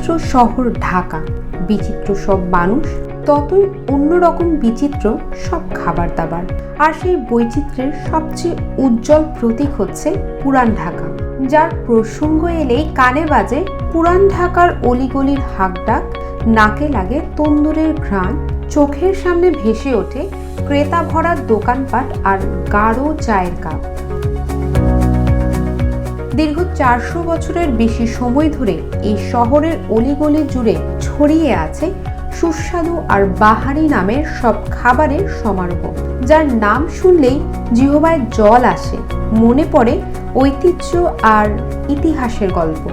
বিচিত্র শহর ঢাকা, বিচিত্র সব মানুষ, ততই অন্যরকম বিচিত্র সব খাবার দাবার। আর সেই বৈচিত্র্যের সবচেয়ে উজ্জ্বল প্রতীক হচ্ছে পুরান ঢাকা, যার প্রসঙ্গ এলেই কানে বাজে পুরান ঢাকার অলিগলির হাঁকডাক, নাকে লাগে তন্দুরের ঘ্রাণ, চোখের সামনে ভেসে ওঠে ক্রেতা ভরা দোকানপাট আর গাঢ় চায়ের কাপ। দীর্ঘ 400 বছরের বেশি সময় ধরে এই শহরের অলিগলি জুড়ে ছড়িয়ে আছে সুস্বাদু আর বাহারি নামের সব খাবারের সমারোহ, যার নাম শুনলেই জিহ্বায় জল আসে, মনে পড়ে ঐতিহ্য আর ইতিহাসের গল্প।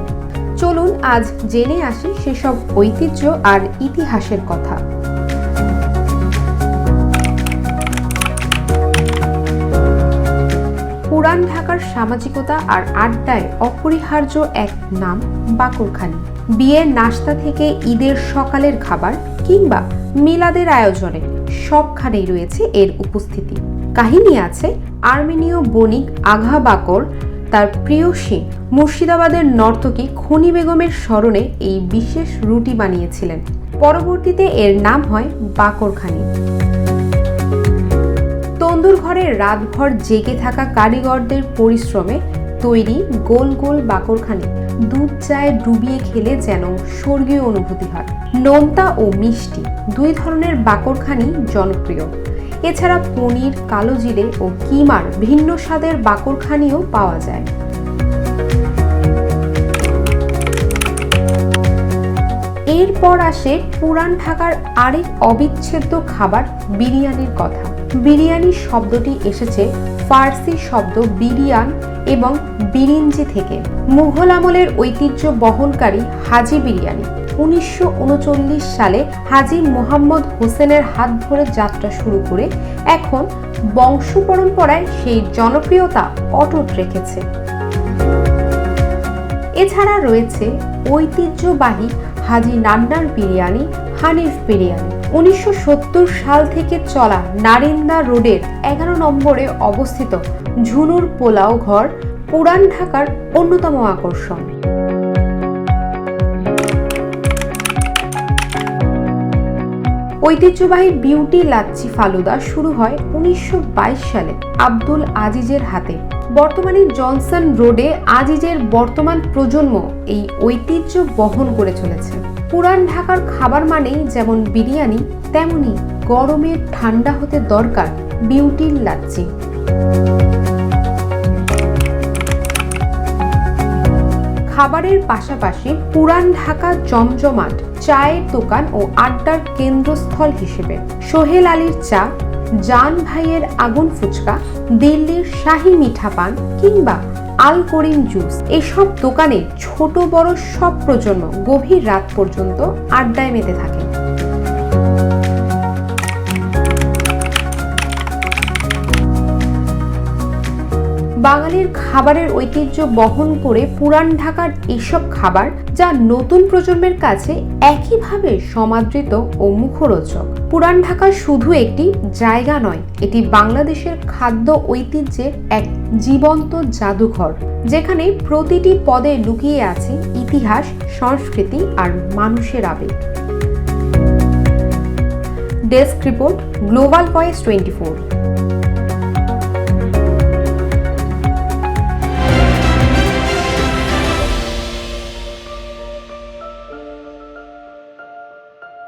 চলুন আজ জেনে আসি সেসব ঐতিহ্য আর ইতিহাসের কথা। পুরান ঢাকার সামাজিকতা আর আড্ডায় অপরিহার্য এক নাম বাকরখানি। বিয়ের নাস্তা থেকে ঈদের সকালের খাবার কিংবা মিলাদের আয়োজনে সবখানেই রয়েছে এর উপস্থিতি। কাহিনী আছে আর্মেনীয় বণিক আগা বাকর তার প্রিয়সী মুর্শিদাবাদের নর্তকী খনি বেগমের স্মরণে এই বিশেষ রুটি বানিয়েছিলেন। পরবর্তীতে এর নাম হয় বাকরখানি। তন্দুর ঘরে রাতভর জেগে থাকা কারিগরদের পরিশ্রমে তৈরি গোল গোল বাকরখানি দুধ চায়ে ডুবিয়ে খেলে যেন স্বর্গীয় অনুভূতি হয়। নোনতা ও মিষ্টি দুই ধরনের বাকরখানি জনপ্রিয়। এছাড়া পনির, কালো জিরে ও কিমার ভিন্ন স্বাদের বাকরখানিও পাওয়া যায়। এরপর আসে পুরান ঢাকার আরেক অবিচ্ছেদ্য খাবার বিরিয়ানির কথা। বিরিয়ানি শব্দটি এসেছে ফার্সি শব্দ বিরিয়ান এবং বিরিঞ্জি থেকে। মুঘল আমলের ঐতিহ্য বহনকারী হাজি বিরিয়ানি 1939 সালে হাজি মোহাম্মদ হোসেনের হাত ধরে যাত্রা শুরু করে এখন বংশ পরম্পরায় সেই জনপ্রিয়তা অটুট রেখেছে। এছাড়া রয়েছে ঐতিহ্যবাহী হাজি নান্নার বিরিয়ানি, হানিফ বিরিয়ানি। 1970 সাল থেকে চলা নারিন্দা রোডের 11 নম্বরে অবস্থিত ঝুনুর পোলাও ঘর পুরান ঢাকার অন্যতম আকর্ষণ। ঐতিহ্যবাহী বিউটি লাচ্ছি ফালুদা শুরু হয় 1922 সালে আব্দুল আজিজের হাতে। বর্তমানে জনসন রোডে আজিজের বর্তমান প্রজন্ম এই ঐতিহ্য বহন করে চলেছে। পুরান ঢাকার খাবার মানেই যেমন বিরিয়ানি, তেমনি গরমে ঠান্ডা হতে দরকার বিউটির লাচ্ছি। খাবারের পাশাপাশি পুরান ঢাকা জমজমাট চায়ের দোকান ও আড্ডার কেন্দ্রস্থল হিসেবে সোহেল আলীর চা, জান ভাইয়ের আগুন ফুচকা, দিল্লির শাহী মিঠা পান কিংবা আল করিম জুস, এসব দোকানে ছোট বড় সব প্রজন্ম গভীর রাত পর্যন্ত আড্ডায় মেতে থাকে। বাঙালির খাবারের ঐতিহ্য বহন করে পুরান ঢাকার এসব খাবার, যা নতুন প্রজন্মের কাছে একইভাবে সমাদৃত ও মুখরোচক। পুরান ঢাকা শুধু একটি জায়গা নয়, এটি বাংলাদেশের খাদ্য ঐতিহ্যের এক জীবন্ত জাদুঘর, যেখানে প্রতিটি পদে লুকিয়ে আছে ইতিহাস, সংস্কৃতি আর মানুষের আবেগ। Desk report, global voice 24।